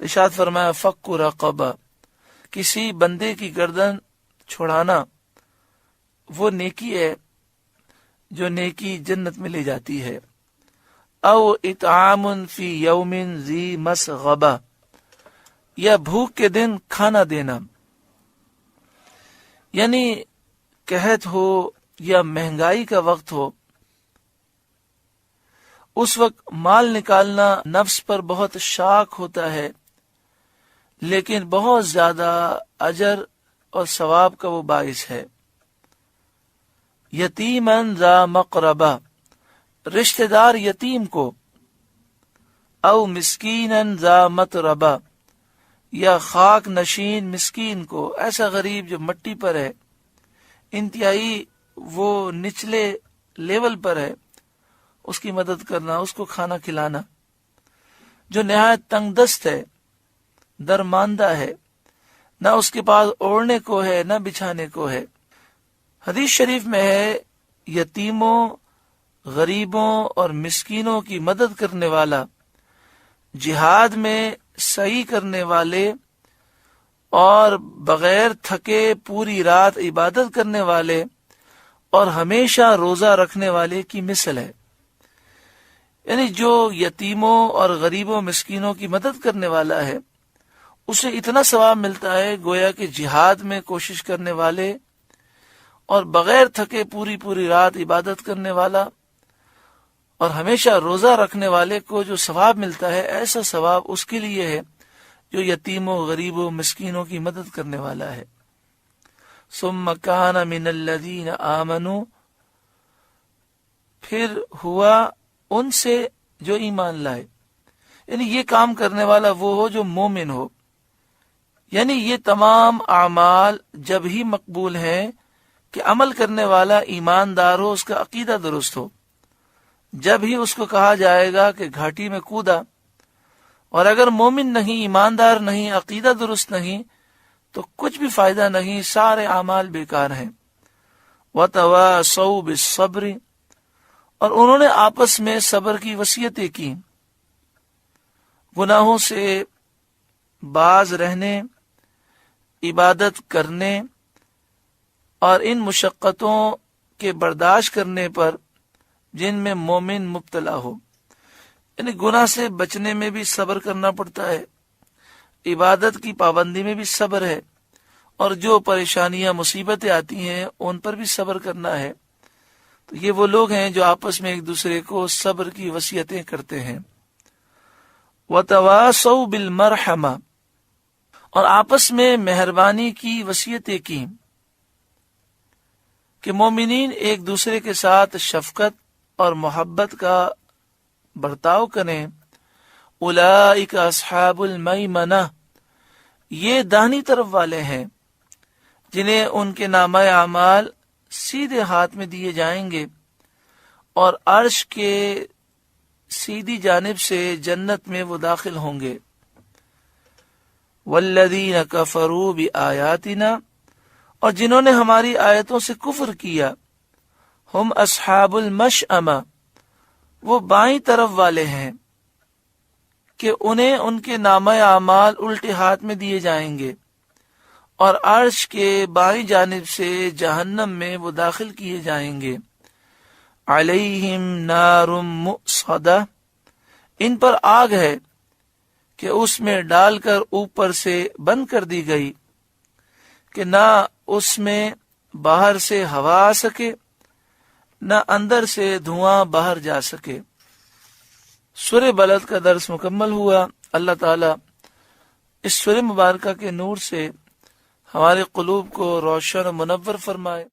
تو ارشاد فرمایا فک رقبہ، کسی بندے کی گردن چھڑانا وہ نیکی ہے جو نیکی جنت میں لے جاتی ہے۔ او اطعام فی یوم ذی مسغبہ، یا بھوک کے دن کھانا دینا، یعنی قحط ہو یا مہنگائی کا وقت ہو، اس وقت مال نکالنا نفس پر بہت شاق ہوتا ہے، لیکن بہت زیادہ اجر اور ثواب کا وہ باعث ہے۔ یتیمن ذا مقربہ، رشتہ دار یتیم کو، او مسکینن ذا متربہ، یا خاک نشین مسکین کو، ایسا غریب جو مٹی پر ہے، انتہائی وہ نچلے لیول پر ہے، اس کی مدد کرنا، اس کو کھانا کھلانا۔ جو نہایت تنگ دست ہے، درماندہ ہے، نہ اس کے پاس اوڑھنے کو ہے نہ بچھانے کو ہے۔ حدیث شریف میں ہے یتیموں، غریبوں اور مسکینوں کی مدد کرنے والا، جہاد میں سعی کرنے والے اور بغیر تھکے پوری رات عبادت کرنے والے اور ہمیشہ روزہ رکھنے والے کی مثل ہے۔ یعنی جو یتیموں اور غریبوں مسکینوں کی مدد کرنے والا ہے، اسے اتنا ثواب ملتا ہے گویا کہ جہاد میں کوشش کرنے والے اور بغیر تھکے پوری رات عبادت کرنے والا اور ہمیشہ روزہ رکھنے والے کو جو ثواب ملتا ہے، ایسا ثواب اس کے لیے ہے جو یتیموں، غریبوں، مسکینوں کی مدد کرنے والا ہے۔ ثم کان من الذین آمنوا، پھر ہوا ان سے جو ایمان لائے، یعنی یہ کام کرنے والا وہ ہو جو مومن ہو، یعنی یہ تمام اعمال جب ہی مقبول ہیں کہ عمل کرنے والا ایماندار ہو، اس کا عقیدہ درست ہو۔ جب ہی اس کو کہا جائے گا کہ گھاٹی میں کودا، اور اگر مومن نہیں، ایماندار نہیں، عقیدہ درست نہیں، تو کچھ بھی فائدہ نہیں، سارے اعمال بیکار ہیں۔ وَتَوَاصَوْا بِالصَّبْرِ، اور انہوں نے آپس میں صبر کی وصیتیں کی، گناہوں سے باز رہنے، عبادت کرنے اور ان مشقتوں کے برداشت کرنے پر جن میں مومن مبتلا ہو۔ یعنی گناہ سے بچنے میں بھی صبر کرنا پڑتا ہے، عبادت کی پابندی میں بھی صبر ہے، اور جو پریشانیاں مصیبتیں آتی ہیں ان پر بھی صبر کرنا ہے۔ تو یہ وہ لوگ ہیں جو آپس میں ایک دوسرے کو صبر کی وصیتیں کرتے ہیں۔ وَتَوَاصَوْا بِالْمَرْحَمَةِ، اور آپس میں مہربانی کی وصیتیں کی کہ مومنین ایک دوسرے کے ساتھ شفقت اور محبت کا برتاؤ کریں۔ اولئک اصحاب المیمنہ، یہ داہنی طرف والے ہیں جنہیں ان کے نامہ اعمال سیدھے ہاتھ میں دیے جائیں گے، اور عرش کے سیدھی جانب سے جنت میں وہ داخل ہوں گے۔ والذین کفروا بآیاتنا، اور جنہوں نے ہماری آیتوں سے کفر کیا، ہم اصحاب المشأمہ، وہ بائیں طرف والے ہیں کہ انہیں ان کے نامہ اعمال الٹے ہاتھ میں دیے جائیں گے، اور عرش کے بائیں جانب سے جہنم میں وہ داخل کیے جائیں گے۔ علیہم نار مؤصدہ، ان پر آگ ہے کہ اس میں ڈال کر اوپر سے بند کر دی گئی کہ نہ اس میں باہر سے ہوا آ سکے نہ اندر سے دھواں باہر جا سکے۔ سورہ بلد کا درس مکمل ہوا۔ اللہ تعالی اس سورہ مبارکہ کے نور سے ہمارے قلوب کو روشن و منور فرمائے۔